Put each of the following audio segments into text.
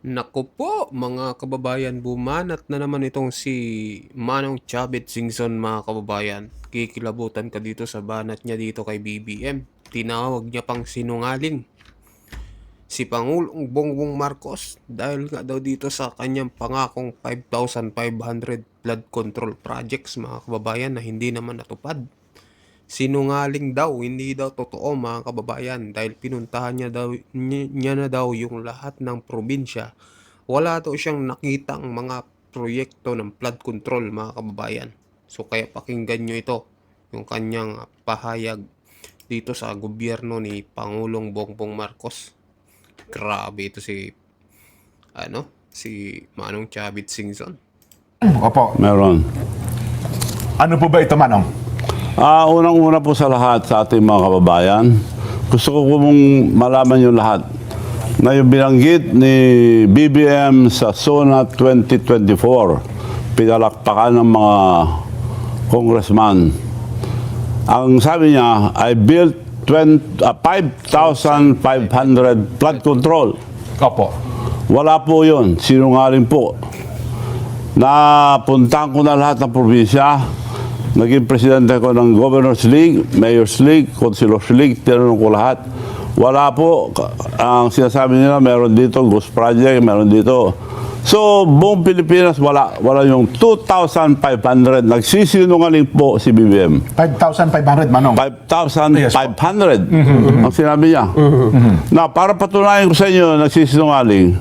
Naku po mga kababayan, bumanat na naman itong si Manong Chavit Singson mga kababayan. Kikilabutan ka dito sa banat niya dito kay BBM. Tinawag niya pang sinungaling si Pangulong Bongbong Marcos dahil nga daw dito sa kanyang pangakong 5,500 flood control projects mga kababayan na hindi naman natupad. Sinungaling daw, hindi daw totoo mga kababayan dahil pinuntahan niya na daw yung lahat ng probinsya. Wala daw siyang nakitang mga proyekto ng flood control mga kababayan. So kaya pakinggan nyo ito, yung kanyang pahayag dito sa gobyerno ni Pangulong Bongbong Marcos. Grabe ito si Manong Chavit Singson. Opo. Meron. Ano po ba ito, Manong? Unang-una po sa lahat sa ating mga kababayan, gusto ko pong malaman yung lahat na yung binanggit ni BBM sa SONA 2024, pinalakpakan ng mga congressman. Ang sabi niya, I built 5,500 flood control. Opo. Wala po yun, sinungaling po. Napuntahan ko na lahat ng probinsya. Naging presidente ko ng Governors League, Mayor's League, Councilors League, tinanong ko lahat. Wala po. Ang sinasabi nila, meron dito, Ghost Project, meron dito. So, buong Pilipinas, wala yung 2,500. Nagsisinungaling po si BBM. 5,500, Manong. 5,500 ang sinabi niya. Na, para patunayan ko sa inyo, nagsisinungaling,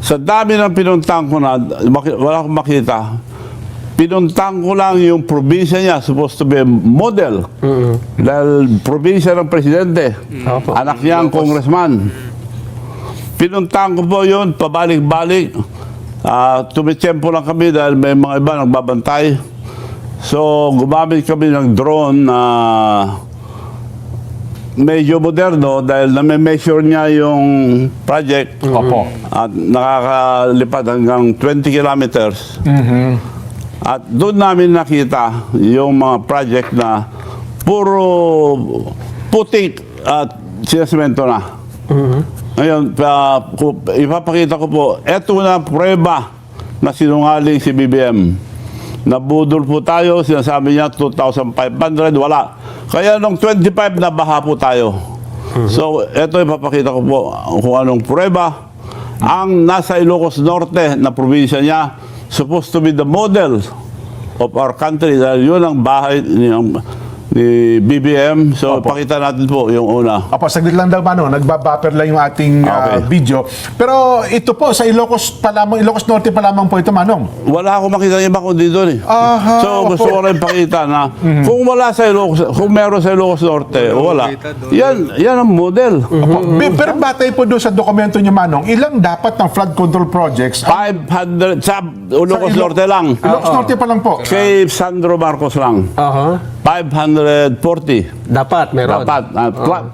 sa dami ng pinuntahan ko na, wala akong makita, pinuntang ko lang yung probinsya niya, supposed to be a model. Dahil probinsya ng presidente, anak niya ang congressman. Pinuntang ko po yun, pabalik-balik. Tumitsempo lang kami dahil may mga iba nagbabantay. So, gumamit kami ng drone na medyo moderno dahil na-measure niya yung project. Opo. At nakakalipad hanggang 20 kilometers. At doon namin nakita yung mga project na puro putik at sinasemento na. Ngayon, ipapakita ko po, eto na prueba na sinungaling si BBM. Nabudol po tayo, sinasabi niya 2,500, wala. Kaya nung 25, nabaha po tayo. So, eto ipapakita ko po kung anong prueba. Ang nasa Ilocos Norte na probinsya niya, supposed to be the model of our country dahil yun ang bahay ni BBM. So, Opo. pakita natin po yung una. Opo, saglit lang daw, Manong. Nagbabuffer lang yung ating Okay. video. Pero ito po, sa Ilocos pa lamang, Ilocos Norte pa lamang po ito, Manong. Wala akong makita iba kundi doon eh. Aha, So, gusto opo. ko rin pakita na kung wala sa Ilocos, kung meron sa Ilocos Norte, wala. Yan ang model. Opo. Pero batay po doon sa dokumento niyo, Manong, ilang dapat ng flood control projects? 500 sa Ilocos Norte lang. Ilocos Norte pa lang po. Kay Sandro Marcos lang. 540. Dapat, meron. Dapat.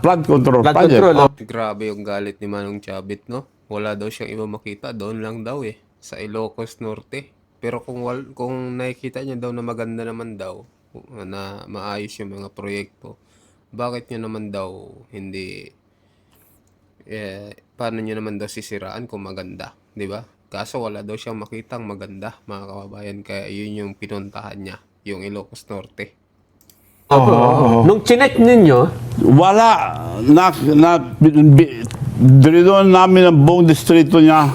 Flood control Flood project. control. Grabe yung galit ni Manong Chavit, no? Wala daw siyang iba makita, doon lang daw sa Ilocos Norte. Pero kung nakikita niya daw na maganda naman daw, na maayos yung mga proyekto, bakit niya naman daw hindi, paano niya naman daw sisiraan kung maganda, di ba? Kaso wala daw siyang makitang maganda, mga kababayan, kaya yun yung pinuntahan niya, yung Ilocos Norte. Nung chinek ninyo, Wala. Dinidoon namin ang buong distrito niya.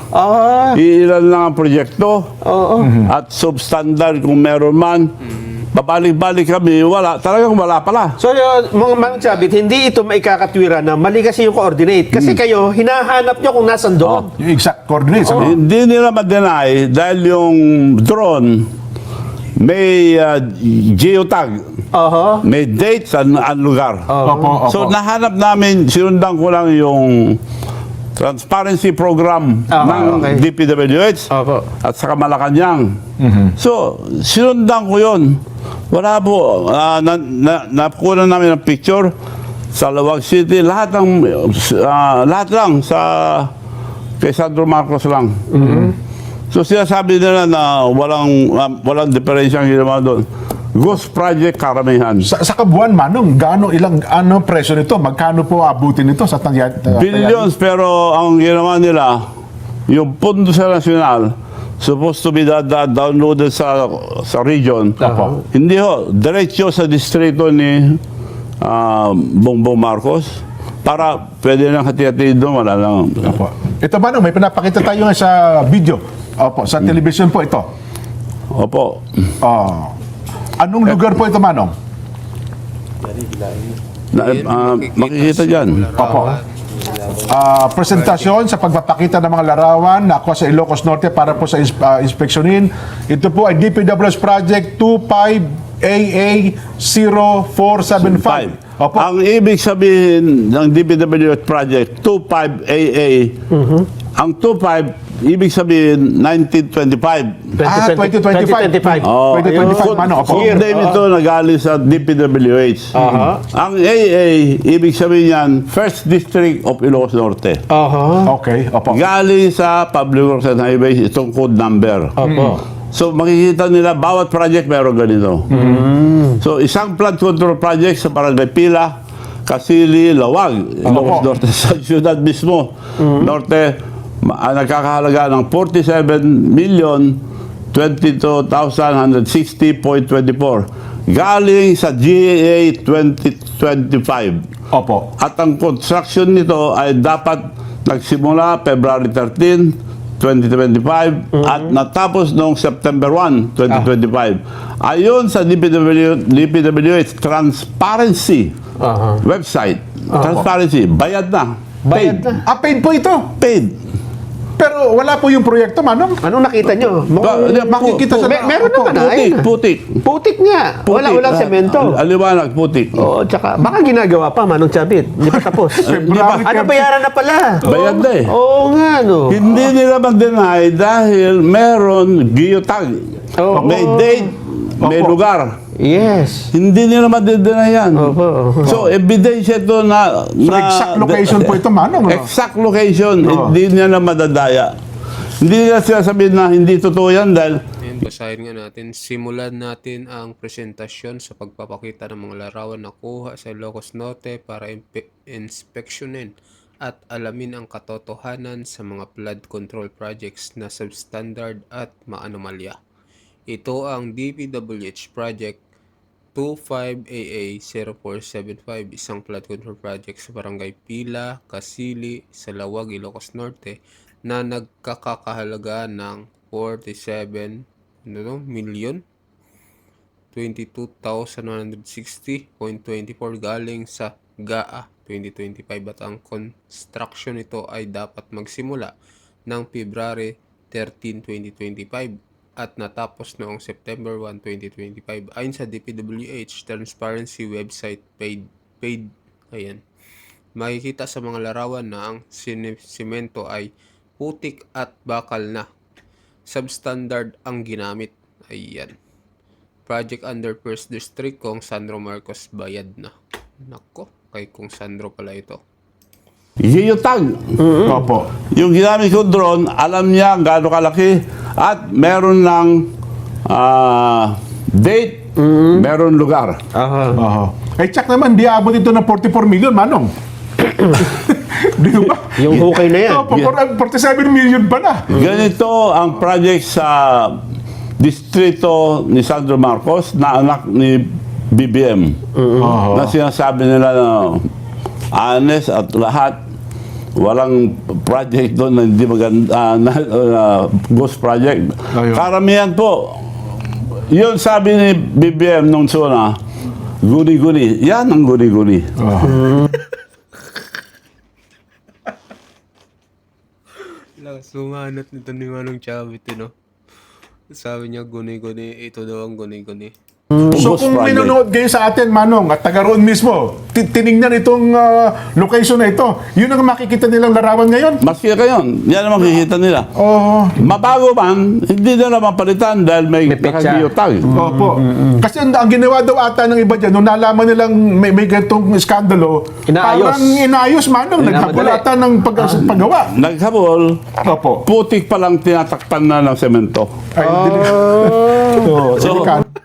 Iilan lang ang proyekto. At substandard kung meron man. Babalik-balik kami, wala. Talagang wala pala. so yun, mga Manong Chavit, hindi ito maikakatwira na mali kasi yung coordinate. Kasi kayo, hinahanap nyo kung nasan doon. Yung exact coordinates. ano? Hindi nila ma-deny dahil yung drone may geotag. May dates at lugar. Opo, opo. So nahanap namin, sinundan ko lang yung transparency program ng okay. DPWH Opo. at saka Malacanang. So sinundan ko yun. Wala po. Nakuha namin ng picture sa Lawag City. Lahat lang sa kay Sandro Marcos lang. So sinasabi nila na walang diferensya ang ginawa doon. Ghost Project karamihan. Sa kabuuan, Manong, ano presyo nito? Magkano po abutin nito sa Billions, pero ang ginawa nila, yung pondo sa nasyonal, supposed to be downloaded sa region. Opo. Hindi ho, diretso sa distrito ni Bongbong Marcos para pwede lang hati-hati doon, wala lang. Opo. Ito Manong, may pinapakita tayo nga sa video. Opo, sa television po ito. Opo. Anong lugar po ito Manong? Makikita dyan. Opo. Presentasyon sa pagpapakita ng mga larawan na ako sa Ilocos Norte para po sa inspeksyonin. Ito po ay DPWH Project 25AA0475. Opo. Ang ibig sabihin ng DPWH Project 25AA, ang 25, ibig sabihin 1925. 2025. 2025. Oh, 2025, Manong. Opo. Full name ito nagaling sa DPWH. Ang AA, ibig sabihin yan, First District of Ilocos Norte. Okay, opo. Galing sa Public Works and Highways, itong code number. So makikita nila, bawat project meron ganito. So isang flood control project sa Barangay Pila, Kasili, Lawag, Ilocos Norte, sa syudad mismo, Norte, nagkakahalaga ng 47,022,160.24. Galing sa GAA 2025. Opo. At ang construction nito ay dapat nagsimula February 13, 2025 at natapos noong September 1, 2025. Ayon sa DPWH Transparency website, Transparency, bayad na. Bayad na. Paid po ito. Paid. Pero wala po yung proyekto, Manong. Anong nakita nyo? Makikita sa... Meron Opo. naman ayun. Putik. Putik nga. Walang semento. Aliwanag, putik. Oo, tsaka baka ginagawa pa, Manong Chabit. Hindi pa tapos. February Ano, 30. bayaran na pala? Bayad na eh. Oo nga, no. Hindi nila mag-deny dahil meron geotag. Oo. May date, may Opo. lugar. Yes. Hindi nila ma-deny yan. Opo. So, ebidensya ito na... So, exact location po ito, Manong. No? Exact location. Oo. Hindi niya na madadaya. Hindi nila sinasabihin na hindi totoo yan dahil Ayan, basahin nga natin. Simulan natin ang presentasyon sa pagpapakita ng mga larawan na kuha sa Ilocos Norte para inspeksyonin at alamin ang katotohanan sa mga flood control projects na substandard at maanomalya. Ito ang DPWH Project 25AA0475, isang flood control project sa Barangay Pila, Kasili, sa Lawag, Ilocos Norte na nagkakahalaga ng 47 million 22,160.24 galing sa GAA 2025 at ang construction nito ay dapat magsimula ng February 13, 2025 at natapos noong September 1, 2025. Ayon sa DPWH Transparency website paid. Ayan. Makikita sa mga larawan na ang simento ay putik at bakal na. Substandard ang ginamit. Ayan. Project under First District, Kong Sandro Marcos, bayad na. Nako, kay Kong Sandro pala ito. geotag. Opo. Yung ginamit ko drone, alam niya gaano kalaki at meron ng date, meron lugar. Oho. Check naman, di abot ito ng 44 million, Manong. Di ba? Yung hukay na yan. Opo, 47 million pa na. Ganito ang project sa distrito ni Sandro Marcos na anak ni BBM. Na sinasabi nila na honest at lahat, walang project doon na hindi maganda, ghost project. Ayun. Karamihan po, yun sabi ni BBM nung suna, guni-guni. Yan ang guni-guni. Sumanat nito ni Manong Chavit, no? Sabi niya, guni-guni. Ito daw ang guni-guni. So Ghost kung may project. nanonood kayo sa atin, Manong, at taga roon mismo, tinignan itong location na ito, yun ang makikita nilang larawan ngayon. Maski kayon, yan ang makikita nila. Oo. Mabago man, hindi nila mapalitan dahil may petsa. nakageotag. Opo. Kasi ang ginawa daw ata ng iba dyan, nung nalaman nilang may ganitong skandalo, Inaayos. parang inayos, Manong, naghabol Minamadali. ata ng paggawa. Naghabol, Opo. putik pa lang tinatakpan na ng semento. Ay, delikado.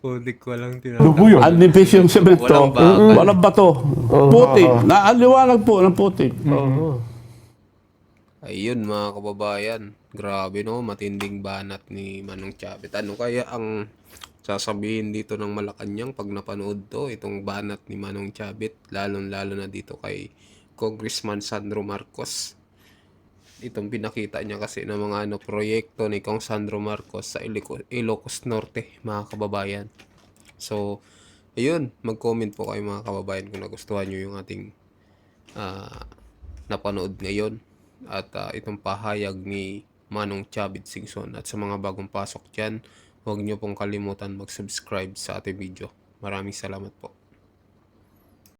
Putik ko lang Dugo yun. Ang nipis yung semento, Walang bakal. walang bato. Putik. Naaliwanag po ng putik. Ayun mga kababayan, grabe no, matinding banat ni Manong Chavit. Ano kaya ang sasabihin dito ng Malacanang pag napanood to, itong banat ni Manong Chavit, lalong-lalo na dito kay Congressman Sandro Marcos. Itong pinakita niya kasi ng mga proyekto ni Kong Sandro Marcos sa Ilocos Norte, mga kababayan. So, ayun, mag-comment po kayo mga kababayan kung nagustuhan nyo yung ating napanood ngayon. At itong pahayag ni Manong Chavit Singson. At sa mga bagong pasok dyan, huwag nyo pong kalimutan mag-subscribe sa ating video. Maraming salamat po.